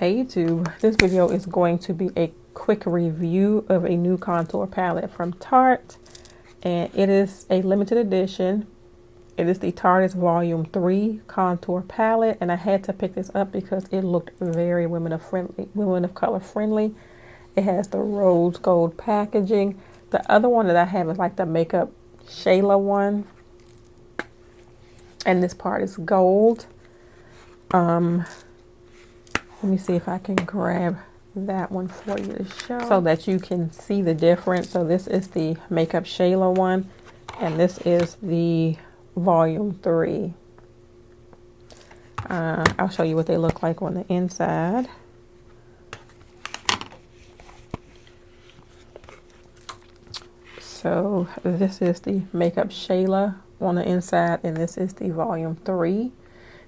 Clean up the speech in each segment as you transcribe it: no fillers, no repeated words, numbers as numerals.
Hey YouTube, this video is going to be a quick review of a new contour palette from Tarte, and it is a limited edition. It is the Tarteist Volume 3 contour palette, and I had to pick this up because it looked very women of color friendly. It has the rose gold packaging. The other one that I have is like the Makeup Shayla one, and this part is gold. Let me see if I can grab that one for you to show so that you can see the difference. So this is the Makeup Shayla one, and this is the Volume 3. I'll show you what they look like on the inside. So this is the Makeup Shayla on the inside, and this is the Volume 3.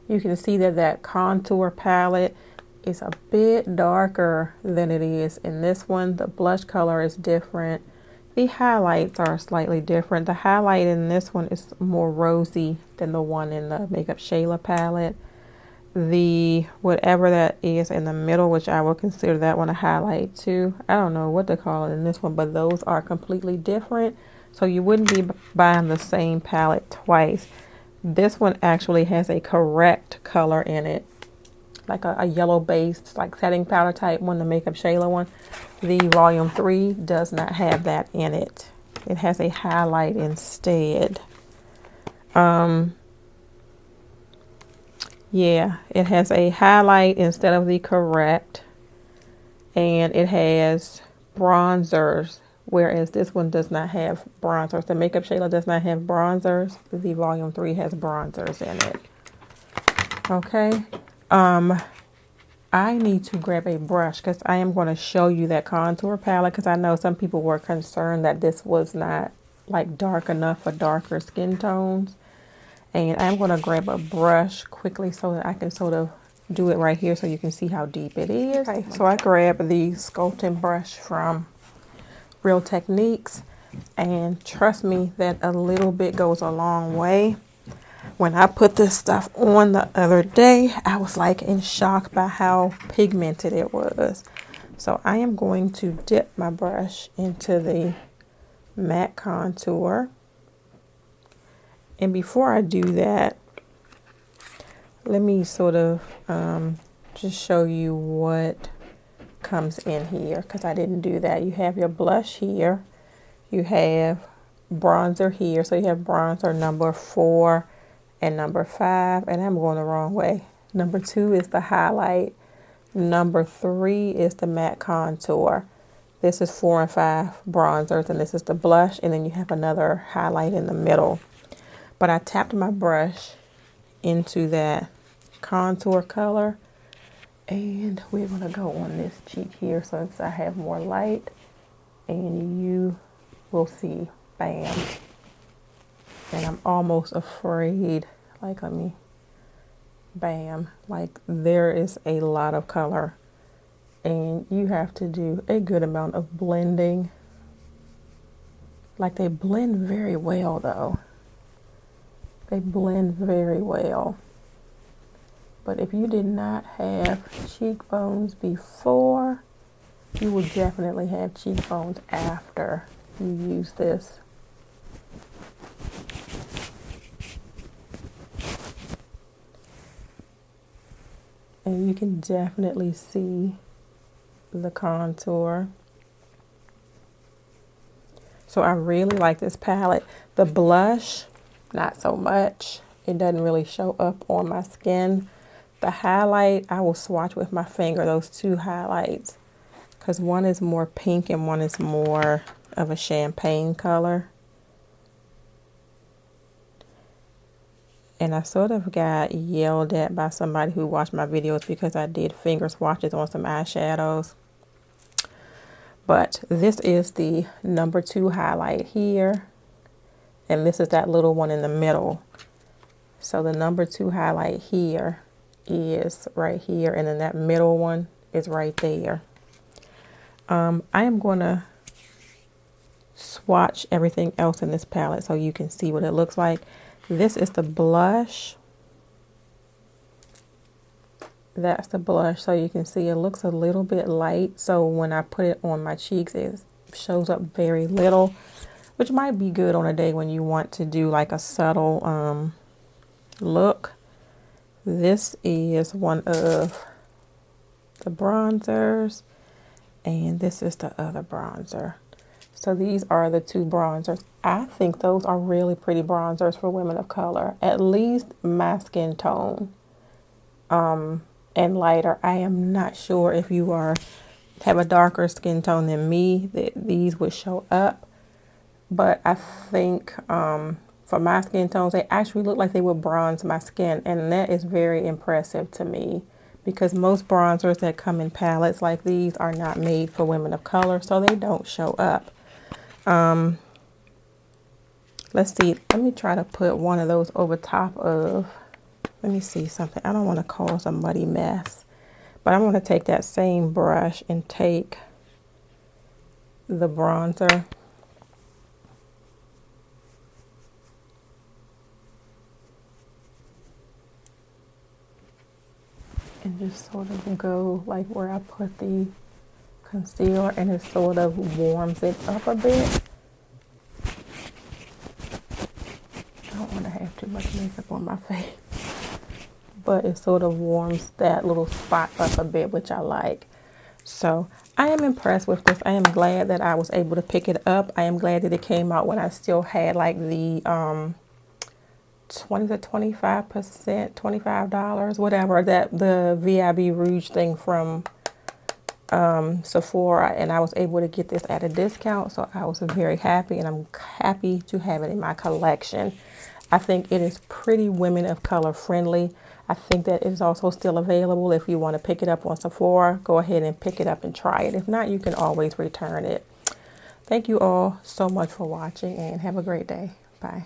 You can see that that contour palette is a bit darker than it is in this one. The blush color is different. The highlights are slightly different. The highlight in this one is more rosy than the one in the Makeup Shayla palette. The whatever that is in the middle, which I will consider that one a highlight too. I don't know what to call it in this one, but those are completely different. So you wouldn't be buying the same palette twice. This one actually has a correct color in it, like a yellow based, like setting powder type one, the Makeup Shayla one. The Volume 3 does not have that in it. It has a highlight instead. Yeah, it has a highlight instead of the correct, and it has bronzers, whereas this one does not have bronzers. The Makeup Shayla does not have bronzers. The Volume 3 has bronzers in it. Okay. I need to grab a brush because I am going to show you that contour palette, because I know some people were concerned that this was not like dark enough for darker skin tones. And I'm going to grab a brush quickly so that I can sort of do it right here so you can see how deep it is. Okay, so I grabbed the sculpting brush from Real Techniques, and trust me that a little bit goes a long way. When I put this stuff on the other day, I was like in shock by how pigmented it was. So I am going to dip my brush into the matte contour. And before I do that, let me sort of just show you what comes in here, because I didn't do that. You have your blush here. You have bronzer here. So you have bronzer number 4 and number 5, and I'm going the wrong way. Number 2 is the highlight. Number 3 is the matte contour. This is 4 and 5 bronzers, and this is the blush, and then you have another highlight in the middle. But I tapped my brush into that contour color, and we're going to go on this cheek here since I have more light, and you will see, bam. And I'm almost afraid, like, let me, bam, like there is a lot of color, and you have to do a good amount of blending. Like, they blend very well though. They blend very well. But if you did not have cheekbones before, you will definitely have cheekbones after you use this. And you can definitely see the contour. So I really like this palette. The blush, not so much. It doesn't really show up on my skin. The highlight, I will swatch with my finger, those two highlights, because one is more pink and one is more of a champagne color. And I sort of got yelled at by somebody who watched my videos because I did finger swatches on some eyeshadows. But this is the number 2 highlight here, and this is that little one in the middle. So the number 2 highlight here is right here, and then that middle one is right there. I am going to swatch everything else in this palette so you can see what it looks like. This is the blush. That's the blush. So you can see it looks a little bit light. So when I put it on my cheeks, it shows up very little, which might be good on a day when you want to do like a subtle look. This is one of the bronzers, and this is the other bronzer. So these are the two bronzers. I think those are really pretty bronzers for women of color, at least my skin tone, and lighter. I am not sure if you have a darker skin tone than me that these would show up, but I think for my skin tones, they actually look like they would bronze my skin, and that is very impressive to me, because most bronzers that come in palettes like these are not made for women of color, so they don't show up. Let's see, let me try to put one of those over top of, let me see something. I don't want to cause a muddy mess, but I'm going to take that same brush and take the bronzer and just sort of go like where I put the concealer, and it sort of warms it up a bit. I don't want to have too much makeup on my face, but it sort of warms that little spot up a bit, which I like. So I am impressed with this. I am glad that I was able to pick it up. I am glad that it came out when I still had like the 20 to 25%, $25, whatever, that the VIB Rouge thing from Sephora, and I was able to get this at a discount, so I was very happy, and I'm happy to have it in my collection. I think it is pretty women of color friendly. I think that it is also still available. If you want to pick it up on Sephora, go ahead and pick it up and try it. If not, you can always return it. Thank you all so much for watching, and have a great day. Bye.